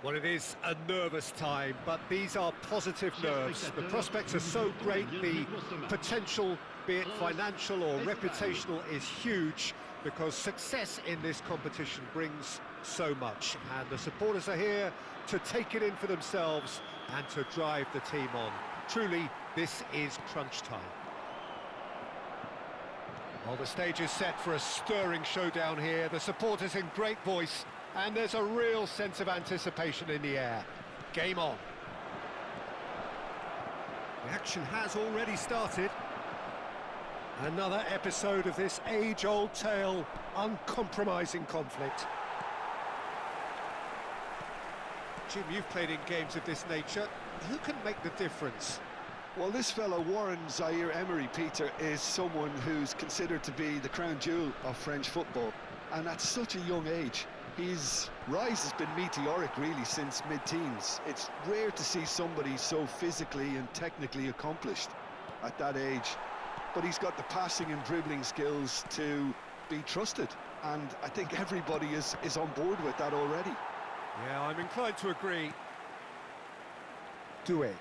Well, it is a nervous time, but these are positive nerves. The prospects are so great, the potential, be it financial or reputational, is huge, because success in this competition brings so much. And the supporters are here to take it in for themselves and to drive the team on. Truly, this is crunch time. Well, the stage is set for a stirring showdown here. The supporters in great voice, and there's a real sense of anticipation in the air. Game on. The action has already started. Another episode of this age-old tale, uncompromising conflict. Jim, you've played in games of this nature. Who can make the difference? Well, this fellow, Warren Zaire-Emery, Peter, is someone who's considered to be the crown jewel of French football. And at such a young age, his rise has been meteoric, really, since mid-teens. It's rare to see somebody so physically and technically accomplished at that age. But he's got the passing and dribbling skills to be trusted. And I think everybody is on board with that already. Yeah, I'm inclined to agree. Doué.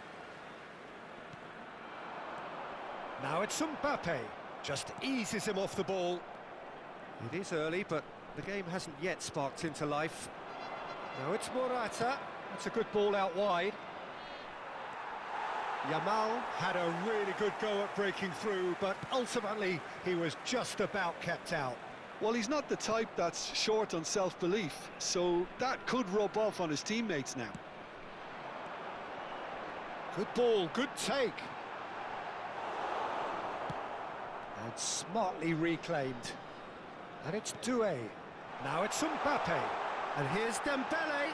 Now it's Mbappe. Just eases him off the ball. It is early, but the game hasn't yet sparked into life. Now it's Morata. That's a good ball out wide. Yamal had a really good go at breaking through, but ultimately he was just about kept out. Well, he's not the type that's short on self-belief, so that could rub off on his teammates now. Good ball, good take. And smartly reclaimed. And it's Doué. Now it's Mbappe. And here's Dembele.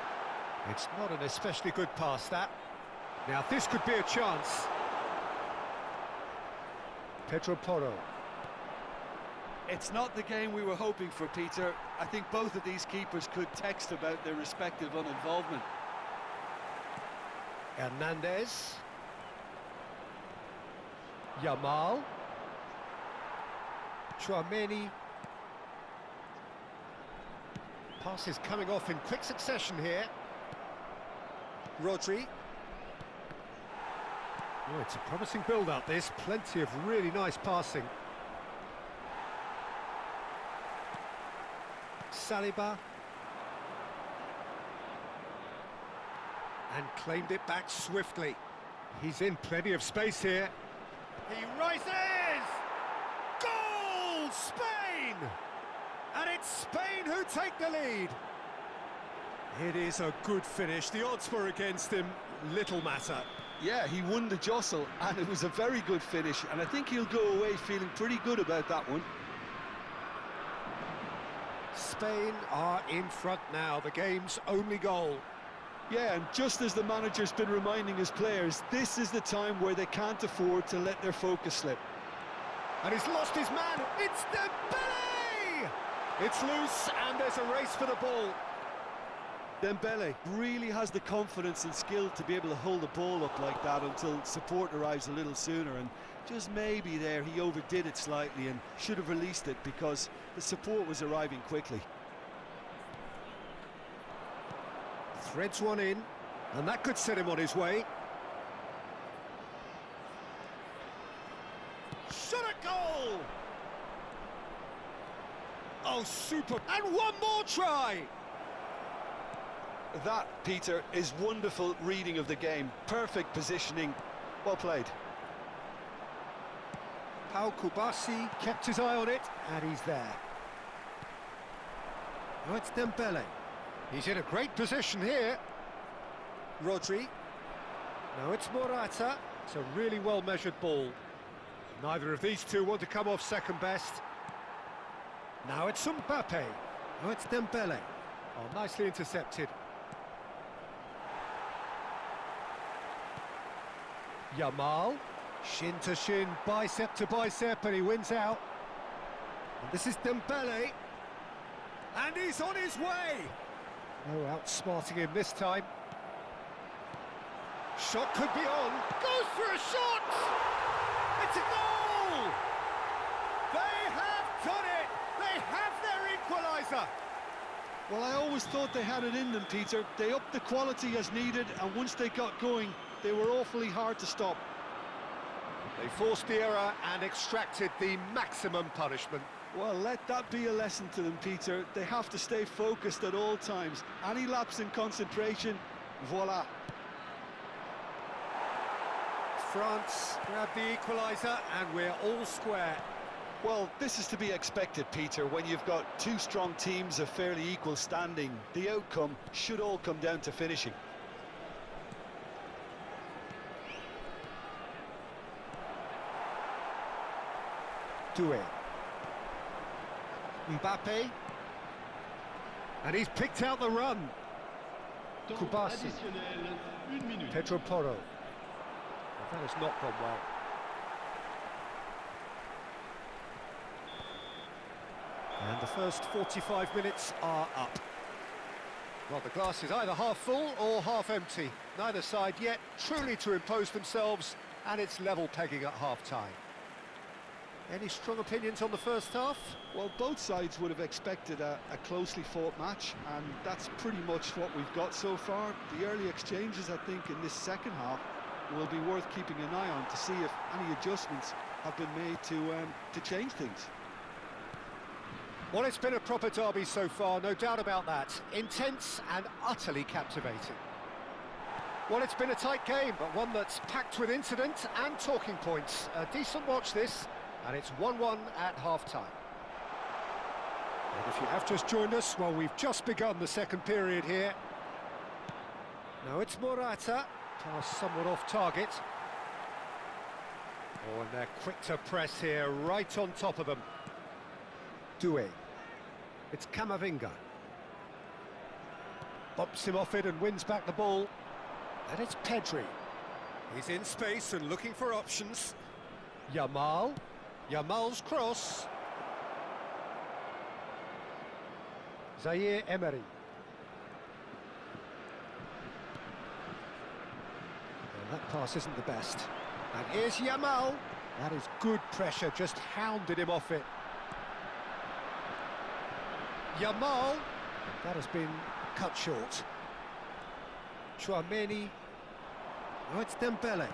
It's not an especially good pass, that. Now this could be a chance. Pedro Porro. It's not the game we were hoping for, Peter. I think both of these keepers could text about their respective uninvolvement. Hernandez. Yamal. Chouameni. Passes coming off in quick succession here. Rodri. Oh, it's a promising build-up, this. Plenty of really nice passing. Saliba. And claimed it back swiftly. He's in plenty of space here. He rises! Goal! Spain! And it's Spain who take the lead. It is a good finish. The odds were against him. Little matter. Yeah, he won the jostle, and it was a very good finish, and I think he'll go away feeling pretty good about that one. Spain are in front now, the game's only goal. Yeah, and just as the manager's been reminding his players, this is the time where they can't afford to let their focus slip. And he's lost his man, it's Dembele! It's loose, and there's a race for the ball. Dembele really has the confidence and skill to be able to hold the ball up like that until support arrives a little sooner, and just maybe there he overdid it slightly and should have released it because the support was arriving quickly. Threads one in, and that could set him on his way. Shot a goal! Oh, super! And one more try! That, Peter, is wonderful reading of the game. Perfect positioning. Well played. Pau Kubasi kept his eye on it, and he's there. Now it's Dembele. He's in a great position here. Rodri. Now it's Morata. It's a really well-measured ball. Neither of these two want to come off second best. Now it's Mbappe. Now it's Dembele. Oh, nicely intercepted. Yamal, shin to shin, bicep to bicep, and he wins out. And this is Dembele, and he's on his way. No outsmarting him this time. Shot could be on, goes for a shot! It's a goal! They have done it! They have their equaliser! Well, I always thought they had it in them, Peter. They upped the quality as needed, and once they got going, they were awfully hard to stop. They forced the error and extracted the maximum punishment. Well, let that be a lesson to them, Peter. They have to stay focused at all times. Any lapse in concentration, voila. France grab the equaliser, and we're all square. Well, this is to be expected, Peter, when you've got two strong teams of fairly equal standing. The outcome should all come down to finishing. Doué. Mbappe. And he's picked out the run. Kubasi. Pedro Porro. That has not gone well. And the first 45 minutes are up. Well, the glass is either half full or half empty. Neither side yet truly to impose themselves, and it's level pegging at half-time. Any strong opinions on the first half? Well, both sides would have expected a closely fought match, and that's pretty much what we've got so far. The early exchanges, I think, in this second half will be worth keeping an eye on to see if any adjustments have been made to change things. Well, it's been a proper derby so far, no doubt about that. Intense and utterly captivating. Well, it's been a tight game, but one that's packed with incident and talking points. A decent watch this, and it's 1-1 at half-time. And if you have just joined us, well, we've just begun the second period here. Now it's Morata. Pass somewhat off target. Oh, and they're quick to press here, right on top of them. Doué. It's Camavinga. Bops him off it and wins back the ball. And it's Pedri. He's in space and looking for options. Yamal. Yamal's cross. Zaire Emery. That pass isn't the best. And here's Yamal. That is good pressure, just hounded him off it. Yamal. That has been cut short. Chouameni. Oh, it's Dembele.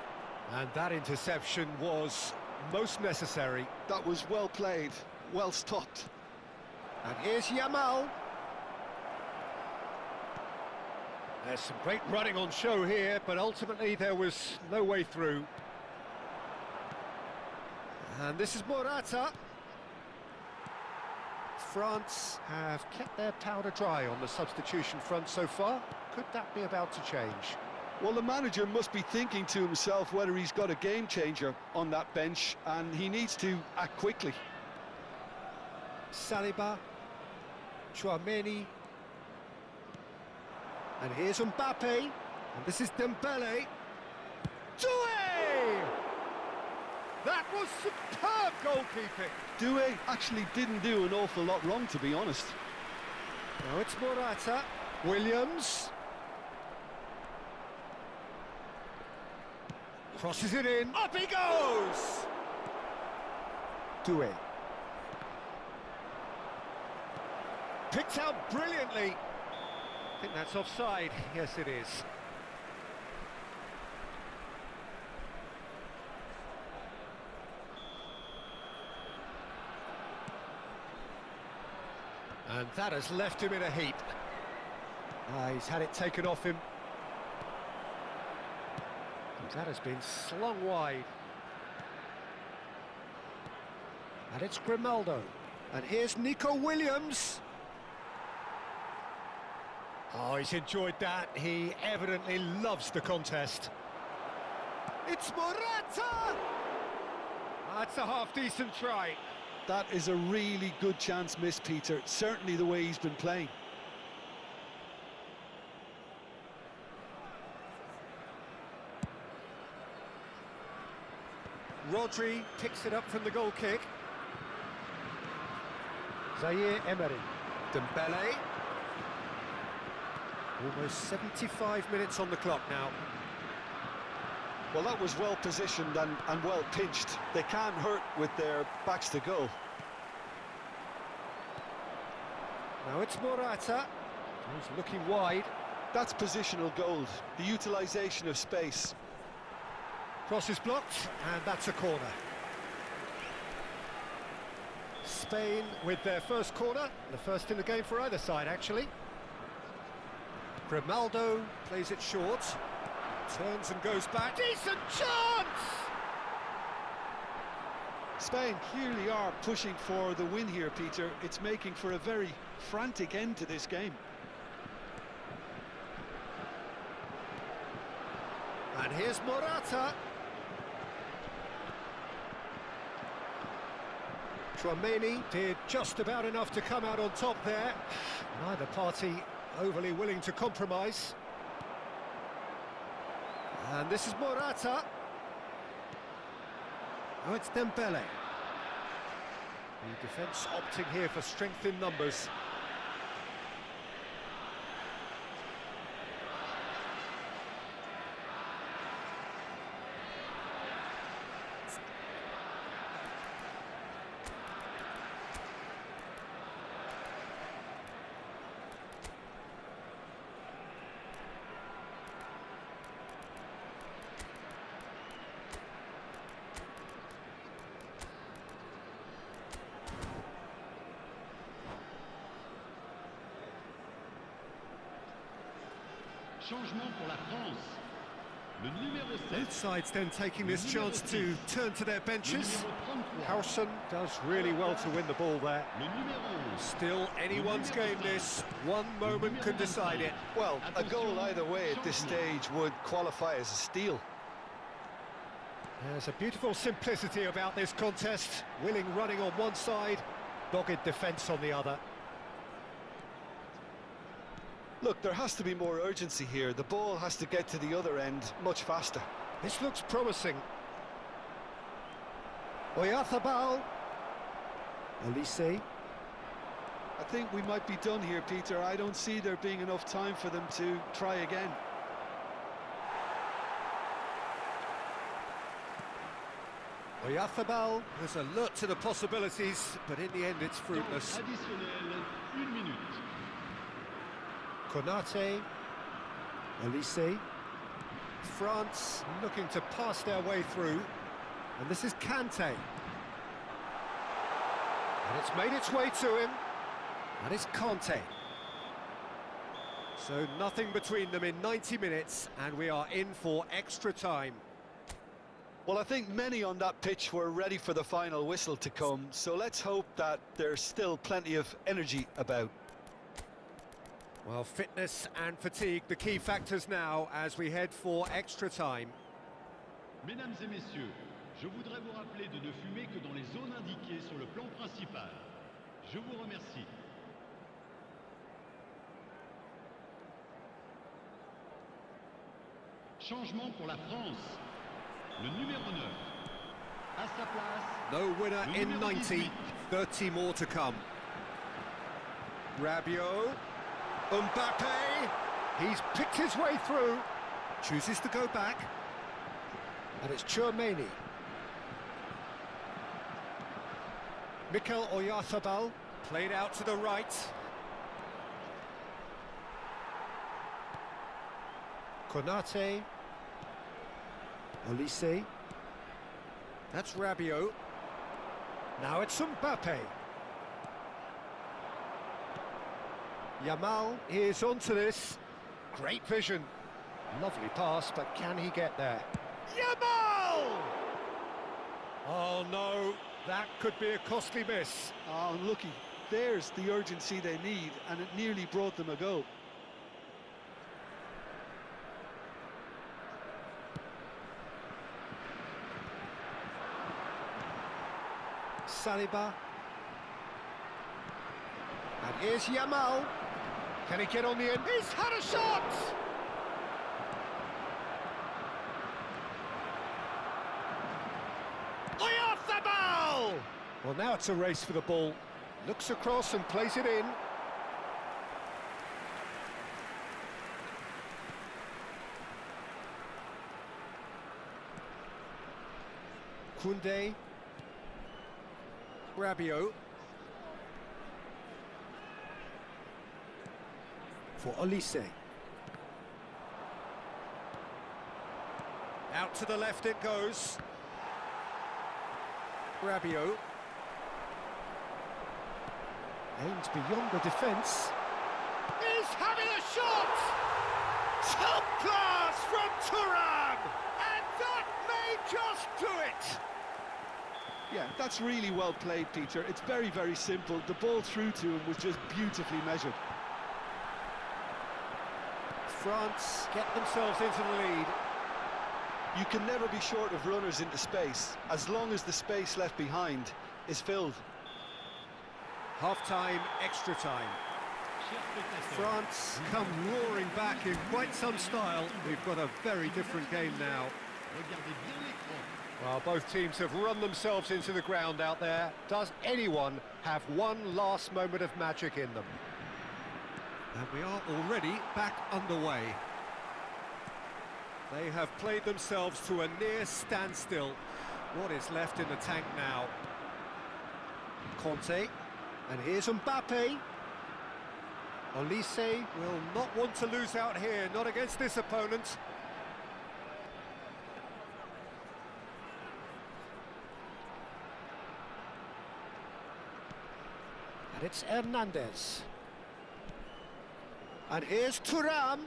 And that interception was most necessary. That was well played, well stopped. And here's Yamal. There's some great running on show here, but ultimately there was no way through. And this is Morata. France have kept their powder dry on the substitution front so far. Could that be about to change? Well, the manager must be thinking to himself whether he's got a game changer on that bench, and he needs to act quickly. Saliba. Chouameni. And here's Mbappe, and this is Dembele. Doué! That was superb goalkeeping. Doué actually didn't do an awful lot wrong, to be honest. Now it's Morata. Williams. Crosses it in. Up he goes! Doué. Picked out brilliantly. I think that's offside. Yes, it is. And that has left him in a heap. He's had it taken off him. And that has been slung wide. And it's Grimaldo. And here's Nico Williams. Oh, he's enjoyed that. He evidently loves the contest. It's Morata! That's a half-decent try. That is a really good chance missed, Peter. Certainly the way he's been playing. Rodri picks it up from the goal kick. Zaire Emery. Dembele. Almost 75 minutes on the clock now. Well, that was well positioned and well pinched. They can't hurt with their backs to goal. Now it's Morata. He's looking wide. That's positional gold, the utilisation of space. Cross is blocked, and that's a corner. Spain with their first corner, the first in the game for either side, actually. Grimaldo plays it short, turns and goes back. Decent chance! Spain clearly are pushing for the win here, Peter. It's making for a very frantic end to this game. And here's Morata. Tchouaméni did just about enough to come out on top there. Neither party overly willing to compromise. And this is Morata. Oh, it's Dembele. The defence opting here for strength in numbers. Changement pour la France. Le numéro 7. Both sides then taking this chance to turn to their benches. Howson does really well to win the ball there. Still anyone's game this. One moment could decide it. Well, a goal either way at this stage would qualify as a steal. There's a beautiful simplicity about this contest. Willing running on one side, dogged defence on the other. Look, there has to be more urgency here. The ball has to get to the other end much faster. This looks promising. Oyarzabal. Olise. I think we might be done here, Peter. I don't see there being enough time for them to try again. Oyarzabal is alert to the possibilities, but in the end it's fruitless. Konate, Olise, France looking to pass their way through, and this is Kante. And it's made its way to him, and it's Conte. So nothing between them in 90 minutes, and we are in for extra time. Well, I think many on that pitch were ready for the final whistle to come, so let's hope that there's still plenty of energy about. Well, fitness and fatigue, the key factors now as we head for extra time. Mesdames et messieurs, je voudrais vous rappeler de ne fumer que dans les zones indiquées sur le plan principal. Je vous remercie. Changement pour la France. Le numéro 9. À sa place. No winner in 90, 30 more to come. Rabiot. Mbappe, he's picked his way through, chooses to go back, and it's Tchouaméni. Mikel Oyarzabal, played out to the right. Konate, Olise, that's Rabiot. Now it's Mbappe. Yamal is onto this. Great vision. Lovely pass, but can he get there? Yamal! Oh no, that could be a costly miss. Oh, unlucky. There's the urgency they need, and it nearly brought them a goal. Saliba. And here's Yamal. Can he get on the end? He's had a shot! Oyarzabal! Well, now it's a race for the ball. Looks across and plays it in. Koundé. Rabiot. for Olise. Out to the left it goes. Rabiot. Aimed beyond the defence. He's having a shot! Top class from Thuram! And that may just do it! Yeah, that's really well played, Peter. It's very, very simple. The ball through to him was just beautifully measured. France get themselves into the lead. You can never be short of runners into space, as long as the space left behind is filled. Half-time, extra time. France come roaring back in quite some style. We've got a very different game now. Well, both teams have run themselves into the ground out there. Does anyone have one last moment of magic in them? And we are already back underway. They have played themselves to a near standstill. What is left in the tank now? Conte, and here's Mbappe. Olise will not want to lose out here, not against this opponent. And it's Hernandez. And here's Thuram.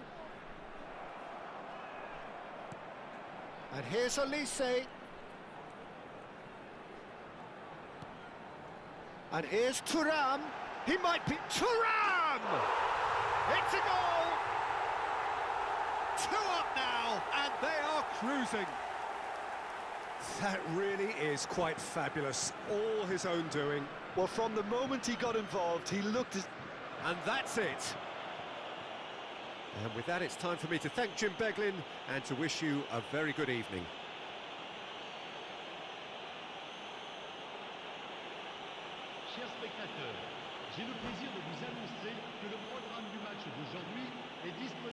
And here's Olise. And here's Thuram. He might be... Thuram! It's a goal! 2 up now, and they are cruising. That really is quite fabulous. All his own doing. Well, from the moment he got involved, he looked as... And that's it. And with that, it's time for me to thank Jim Beglin and to wish you a very good evening. Chers spectateurs, j'ai le plaisir de vous annoncer que le programme du match d'aujourd'hui est disponible.